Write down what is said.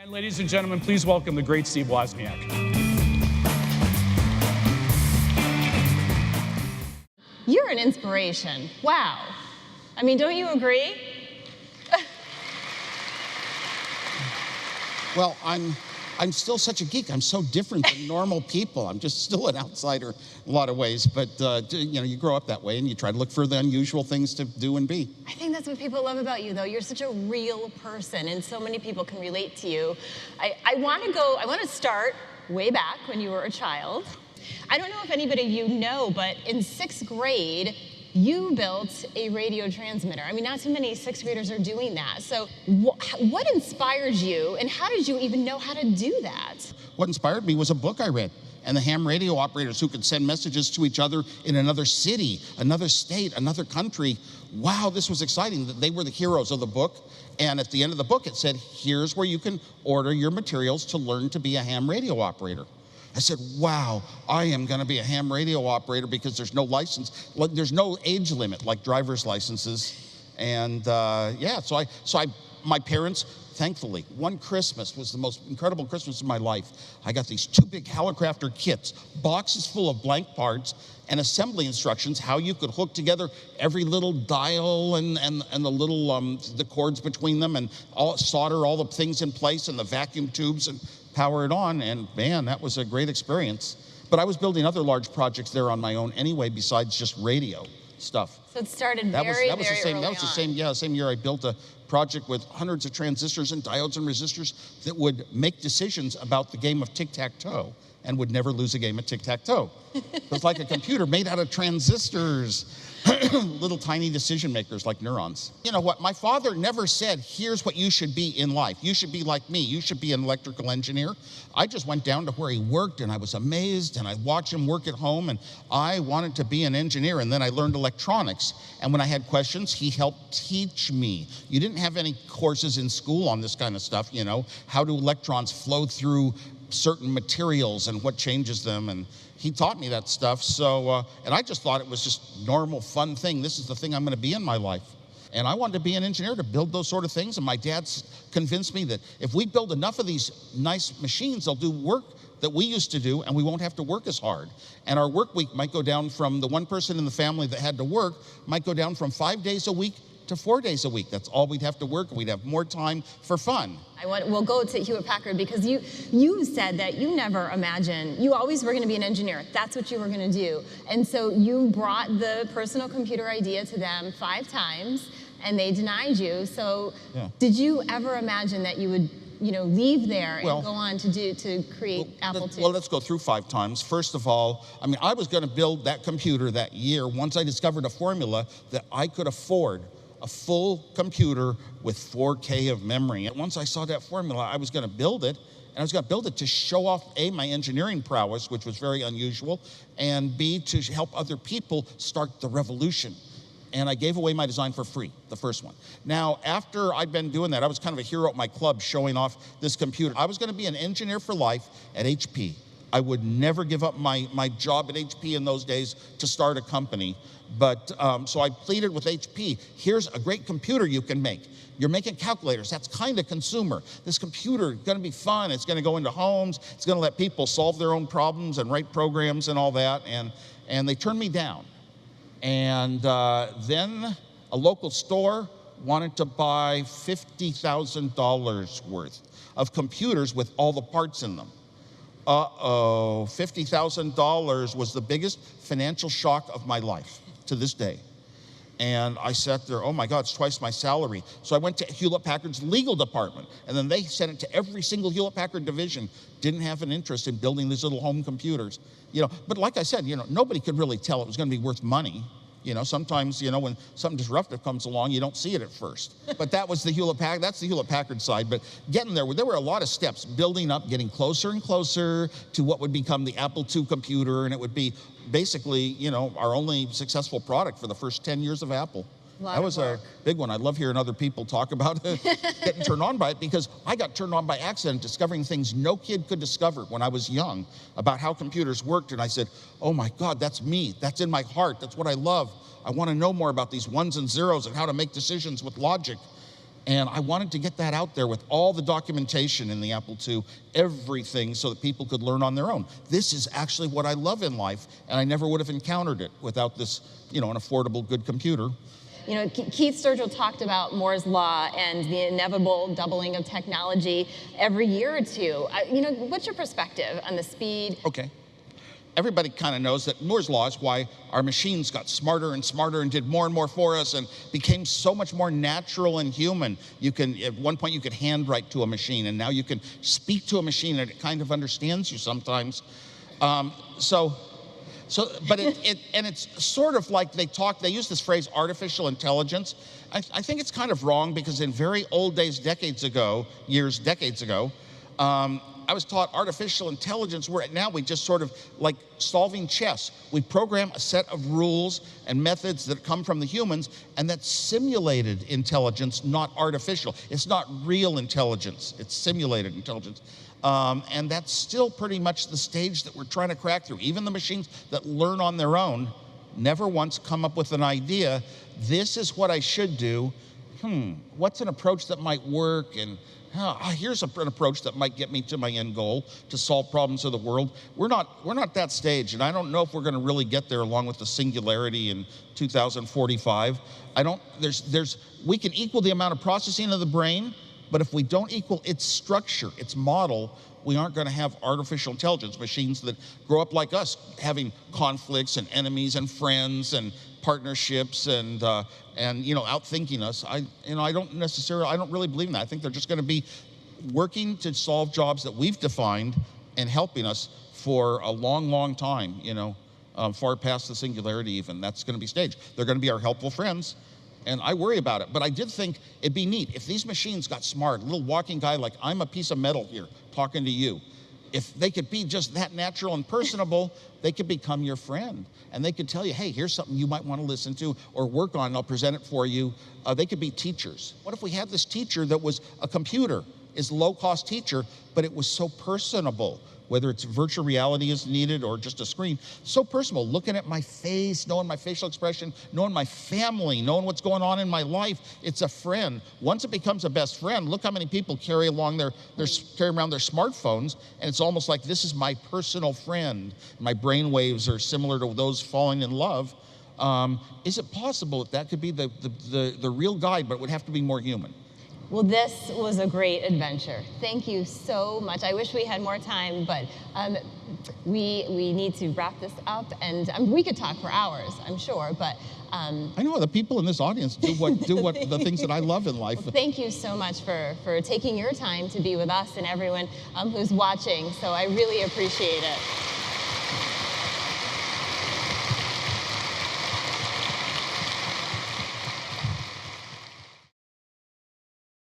And ladies and gentlemen, please welcome the great Steve Wozniak. You're an inspiration. Wow. I mean, don't you agree? Well, I'm still such a geek. I'm so different than normal people. I'm just still an outsider in a lot of ways. But you grow up that way, and you try to look for the unusual things to do and be. I think that's what people love about you, though. You're such a real person, and so many people can relate to you. I want to start way back when you were a child. I don't know if anybody you know, but in 6th grade, you built a radio transmitter. I mean, not too many 6th graders are doing that. So what inspired you, and how did you even know how to do that? What inspired me was a book I read, and the ham radio operators who could send messages to each other in another city, another state, another country. Wow, this was exciting. They were the heroes of the book. And at the end of the book, it said, here's where you can order your materials to learn to be a ham radio operator. I said, wow, I am going to be a ham radio operator because there's no license, there's no age limit like driver's licenses. And my parents, thankfully, one Christmas was the most incredible Christmas of my life. I got these 2 big Helicrafter kits, boxes full of blank parts and assembly instructions, how you could hook together every little dial and the little, the cords between them, and solder all the things in place and the vacuum tubes and power it on. And man, that was a great experience. But I was building other large projects there on my own anyway, besides just radio stuff. So it started very early on. That was the same year I built a project with hundreds of transistors and diodes and resistors that would make decisions about the game of tic-tac-toe and would never lose a game of tic-tac-toe. It was like a computer made out of transistors, little tiny decision makers like neurons. You know what? My father never said, here's what you should be in life. You should be like me. You should be an electrical engineer. I just went down to where he worked, and I was amazed, and I watched him work at home, and I wanted to be an engineer. And then I learned electronics. And when I had questions, he helped teach me. You didn't have any courses in school on this kind of stuff, how do electrons flow through certain materials and what changes them, and he taught me that stuff. So, and I just thought it was just normal, fun thing. This is the thing I'm going to be in my life. And I wanted to be an engineer to build those sort of things. And my dad's convinced me that if we build enough of these nice machines, they'll do work that we used to do, and we won't have to work as hard. And our work week might go down from the one person in the family that had to work, might go down from 5 days a week to 4 days a week. That's all we'd have to work, and we'd have more time for fun. We'll go to Hewlett-Packard, because you said that you never imagined, you always were going to be an engineer. That's what you were going to do. And so you brought the personal computer idea to them 5 times, and they denied you. So Did you ever imagine that you would leave there and go on to create Apple II? Well, let's go through 5 times. First of all, I was going to build that computer that year once I discovered a formula that I could afford a full computer with 4K of memory. And once I saw that formula, I was going to build it, and I was going to build it to show off, A, my engineering prowess, which was very unusual, and B, to help other people start the revolution. And I gave away my design for free, the first one. Now, after I'd been doing that, I was kind of a hero at my club showing off this computer. I was going to be an engineer for life at HP. I would never give up my job at HP in those days to start a company. But so I pleaded with HP, here's a great computer you can make. You're making calculators. That's kind of consumer. This computer is going to be fun. It's going to go into homes. It's going to let people solve their own problems and write programs and all that. And they turned me down. And then a local store wanted to buy $50,000 worth of computers with all the parts in them. $50,000 was the biggest financial shock of my life to this day. And I sat there, oh my God, it's twice my salary. So I went to Hewlett-Packard's legal department, and then they sent it to every single Hewlett-Packard division. Didn't have an interest in building these little home computers. But like I said, nobody could really tell it was going to be worth money. Sometimes, when something disruptive comes along, you don't see it at first. But that was that's the Hewlett-Packard side. But getting there were a lot of steps, building up, getting closer and closer to what would become the Apple II computer, and it would be basically, our only successful product for the first 10 years of Apple. That was a big one. I love hearing other people talk about getting turned on by it, because I got turned on by accident, discovering things no kid could discover when I was young about how computers worked. And I said, oh my God, that's me. That's in my heart. That's what I love. I want to know more about these ones and zeros and how to make decisions with logic. And I wanted to get that out there with all the documentation in the Apple II, everything, so that people could learn on their own. This is actually what I love in life, and I never would have encountered it without this, an affordable, good computer. Keith Sturgill talked about Moore's Law and the inevitable doubling of technology every year or two. What's your perspective on the speed? Okay. Everybody kind of knows that Moore's Law is why our machines got smarter and smarter and did more and more for us and became so much more natural and human. At one point you could handwrite to a machine, and now you can speak to a machine and it kind of understands you sometimes. But it's sort of like they use this phrase artificial intelligence. I think it's kind of wrong, because in very old days, decades ago, I was taught artificial intelligence, where now we just sort of like solving chess. We program a set of rules and methods that come from the humans, and that's simulated intelligence, not artificial. It's not real intelligence, it's simulated intelligence. And that's still pretty much the stage that we're trying to crack through. Even the machines that learn on their own never once come up with an idea, this is what I should do. What's an approach that might work? And here's an approach that might get me to my end goal, to solve problems of the world. We're not that stage, and I don't know if we're going to really get there along with the singularity in 2045. We can equal the amount of processing of the brain, but if we don't equal its structure, its model, we aren't going to have artificial intelligence machines that grow up like us, having conflicts and enemies and friends and partnerships and outthinking us. I don't really believe in that. I think they're just going to be working to solve jobs that we've defined and helping us for a long, long time. Far past the singularity even. That's going to be staged. They're going to be our helpful friends, and I worry about it. But I did think it'd be neat if these machines got smart. A little walking guy like I'm a piece of metal here talking to you. If they could be just that natural and personable, they could become your friend. And they could tell you, hey, here's something you might want to listen to or work on, and I'll present it for you. They could be teachers. What if we had this teacher that was a computer, is low-cost teacher, but it was so personable, whether it's virtual reality is needed or just a screen, so personal, looking at my face, knowing my facial expression, knowing my family, knowing what's going on in my life. It's a friend. Once it becomes a best friend, look how many people carry around their smartphones, and it's almost like this is my personal friend. My brain waves are similar to those falling in love. Is it possible that could be the real guide, but it would have to be more human? Well, this was a great adventure. Thank you so much. I wish we had more time, but we need to wrap this up, and we could talk for hours, I'm sure, but I know the people in this audience do what the things that I love in life. Well, thank you so much for taking your time to be with us and everyone who's watching. So I really appreciate it.